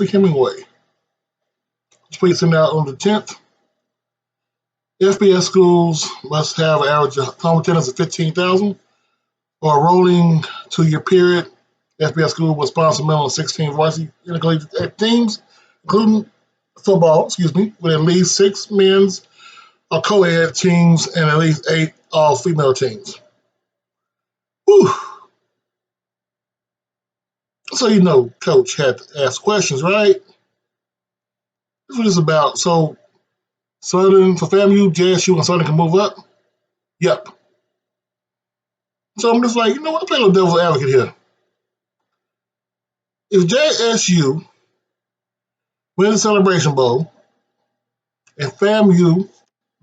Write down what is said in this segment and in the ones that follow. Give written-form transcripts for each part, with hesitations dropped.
Hemingway. Which puts him out on the 10th. FBS schools must have an average home attendance of 15,000 or a rolling 2-year period. FBS school will sponsor a minimum of 16 varsity intercollegiate teams, including football, with at least 6 men's or co-ed teams and at least 8 all-female teams. Whew. So Coach had to ask questions, right? This is what it's about. So Southern, for FAMU, JSU, and Southern can move up? Yep. So I'm just like, I'm playing a little devil's advocate here. If JSU wins the Celebration Bowl and FAMU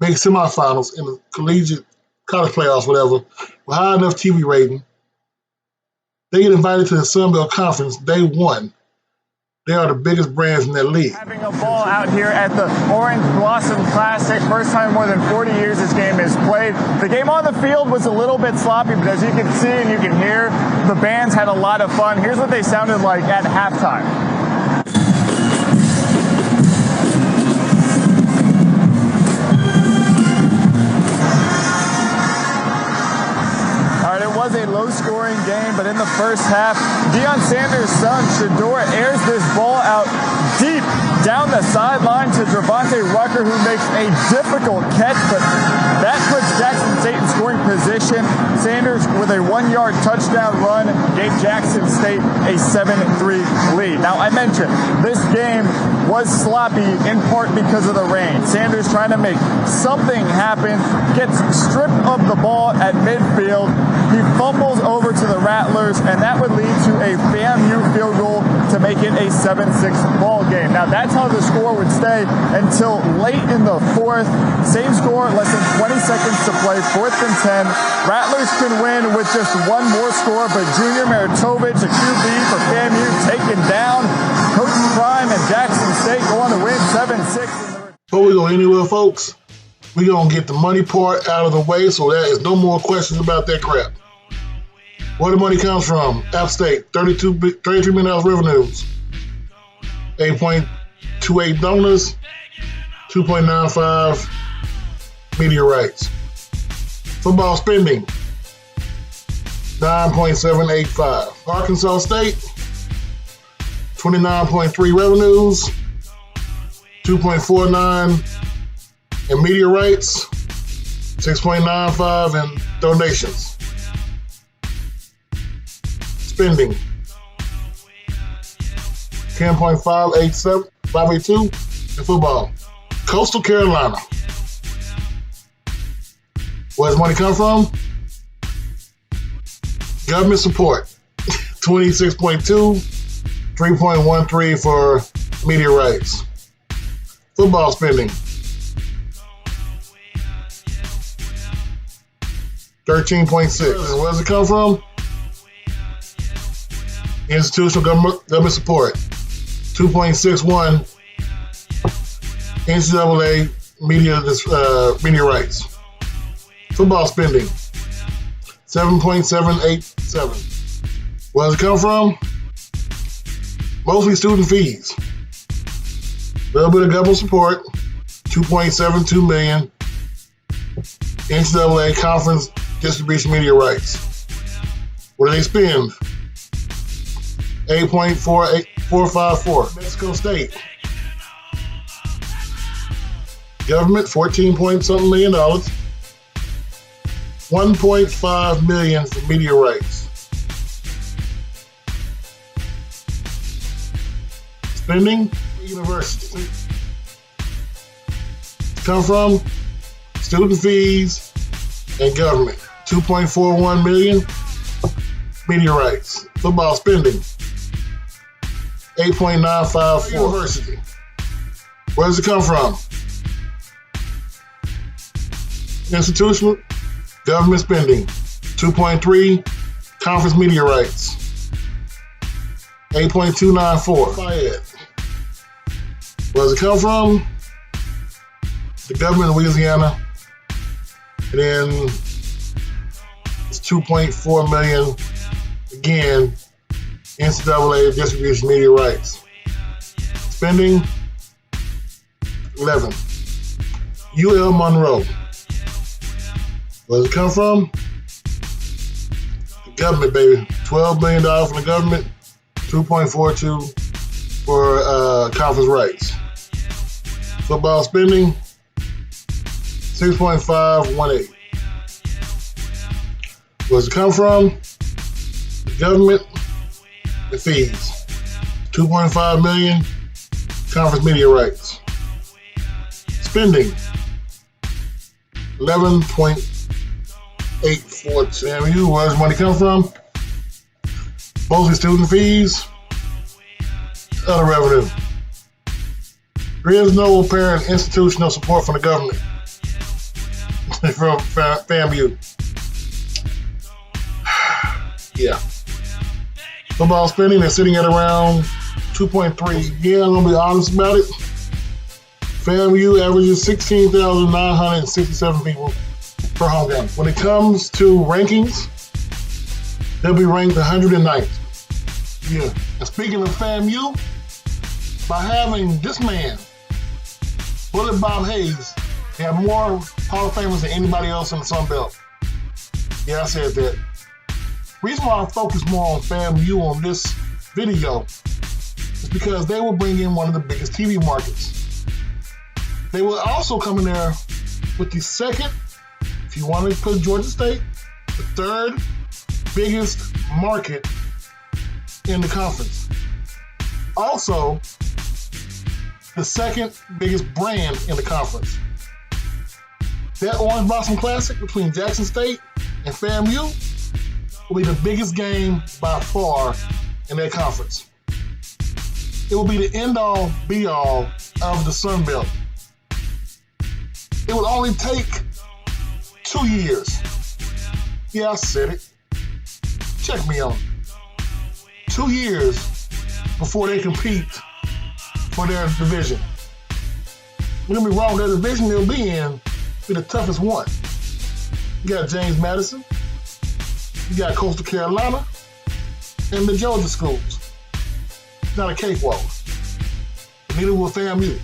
makes semifinals in the collegiate college playoffs, whatever, with high enough TV rating, they get invited to the SunBelt Conference day one. They are the biggest brands in that league. Having a ball out here at the Orange Blossom Classic. First time in more than 40 years this game is played. The game on the field was a little bit sloppy, but as you can see and you can hear, the bands had a lot of fun. Here's what they sounded like at halftime. Was a low-scoring game, but in the first half, Deion Sanders' son, Shador, airs this ball out deep down the sideline to Devontae Rucker, who makes a difficult catch, but that puts Jackson State in scoring position. Sanders, with a 1-yard touchdown run, gave Jackson State a 7-3 lead. Now, I mentioned this game was sloppy in part because of the rain. Sanders trying to make something happen, gets stripped of the ball at midfield. He fumbles over to the Rattlers, and that would lead to a FAMU field goal to make it a 7-6 ball game. Now, that's how the score would stay until late in the fourth. Same score, less than 20 seconds to play, 4th and 10. Rattlers can win with just one more score, but Junior Maritovich, a QB for FAMU, taken down. Coach Prime and Jackson State go on to win 7-6. Before we go anywhere, folks, we're going to get the money part out of the way so there is no more questions about that crap. Where the money comes from: App State, $33 million revenues, 8.28 donors, 2.95 media rights. Football spending, 9.785. Arkansas State, 29.3 revenues, 2.49 in media rights, 6.95 in donations. Spending, 10.582 in football. Coastal Carolina, where does money come from? Government support, 26.2, 3.13 for media rights. Football spending, 13.6. Where does it come from? Institutional government support, 2.61 NCAA media rights. Football spending, 7.787. Where does it come from? Mostly student fees. A little bit of government support, 2.72 million NCAA conference distribution media rights. What do they spend? 8.454. Mexico State. Government, 14 point something million dollars. 1.5 million for media rights. Spending, university. Come from student fees and government. 2.41 million media rights. Football spending, 8.954. University. Where does it come from? Institutional government spending, 2.3 conference media rights, 8.294. Fayette. Where does it come from? The government of Louisiana. And then it's 2.4 million again, NCAA distribution media rights. Spending 11. UL Monroe. Where does it come from? The government, baby. $12 million from the government, 2.42 for conference rights. Football spending, 6.518. Where does it come from? The government, the fees. 2.5 million, conference media rights. Spending, 11.84 SAMU. Where does money come from? Mostly student fees, other revenue. There is no apparent institutional support from the government from FAMU. Yeah. Football spending, they're sitting at around 2.3. Yeah, I'm going to be honest about it. FAMU averages 16,967 people per home game. When it comes to rankings, they'll be ranked 109th. Yeah. And speaking of FAMU, by having this man, Bullet Bob Hayes, they have more Hall of Famers than anybody else in the SunBelt. Yeah, I said that. Reason why I focus more on FAMU on this video is because they will bring in one of the biggest TV markets. They will also come in there with the second, if you want to put Georgia State, the third biggest market in the conference. Also, the second biggest brand in the conference. That Orange Blossom Classic between Jackson State and FAMU will be the biggest game by far in that conference. It will be the end-all, be-all of the SunBelt. It will only take 2 years. Yeah, I said it. Check me on it. 2 years before they compete for their division. Don't get me wrong, their division they'll be in be the toughest one. You got James Madison, you got Coastal Carolina, and the Georgia schools. It's not a cakewalk. Neither will FAMU.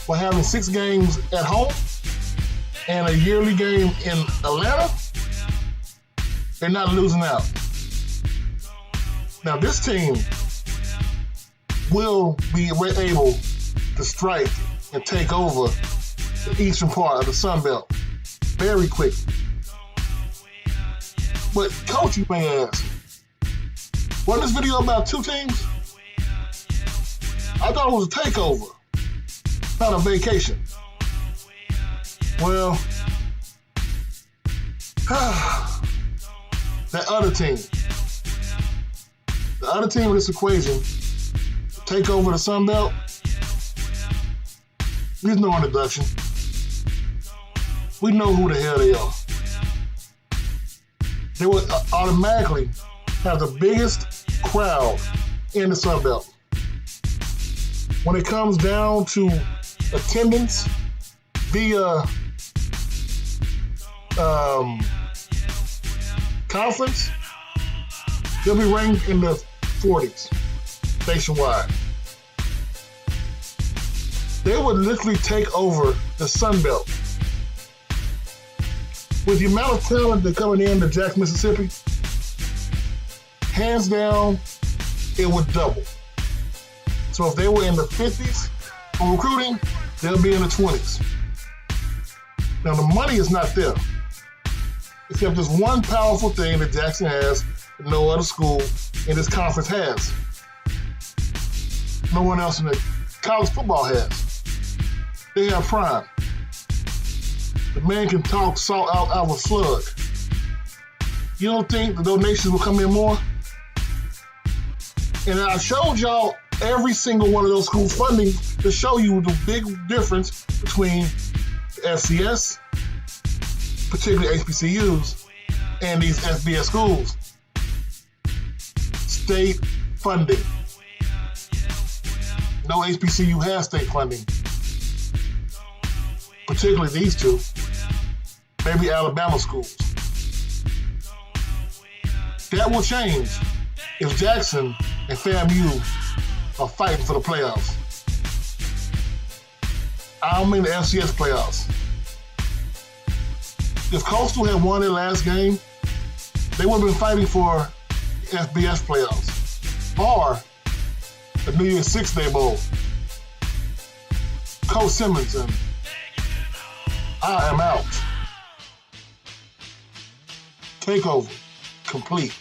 By having 6 games at home and a yearly game in Atlanta, they're not losing out. Now this team will be able to strike and take over the eastern part of the SunBelt very quickly. But coach, you may ask, wasn't this video about 2 teams? I thought it was a takeover, not a vacation. Well, that other team. The other team in this equation, take over the SunBelt, there's no introduction. We know who the hell they are. They will automatically have the biggest crowd in the SunBelt. When it comes down to attendance via conference, they'll be ranked in the 40s nationwide. They would literally take over the SunBelt. With the amount of talent that's coming into Jackson, Mississippi, hands down, it would double. So if they were in the 50s on recruiting, they'll be in the 20s. Now the money is not there. Except there's one powerful thing that Jackson has that no other school in this conference has. No one else in the college football has. They have Prime. The man can talk salt out of a slug. You don't think the donations will come in more? And I showed y'all every single one of those schools' funding to show you the big difference between the FCS, particularly HBCUs, and these FBS schools. State funding. No HBCU has state funding. Particularly these two. Maybe Alabama schools. That will change if Jackson and FAMU are fighting for the playoffs. I don't mean the FCS playoffs. If Coastal had won their last game, they would have been fighting for FBS playoffs or the New Year's Six Day Bowl. Coach Simmons, and I am out. Takeover complete.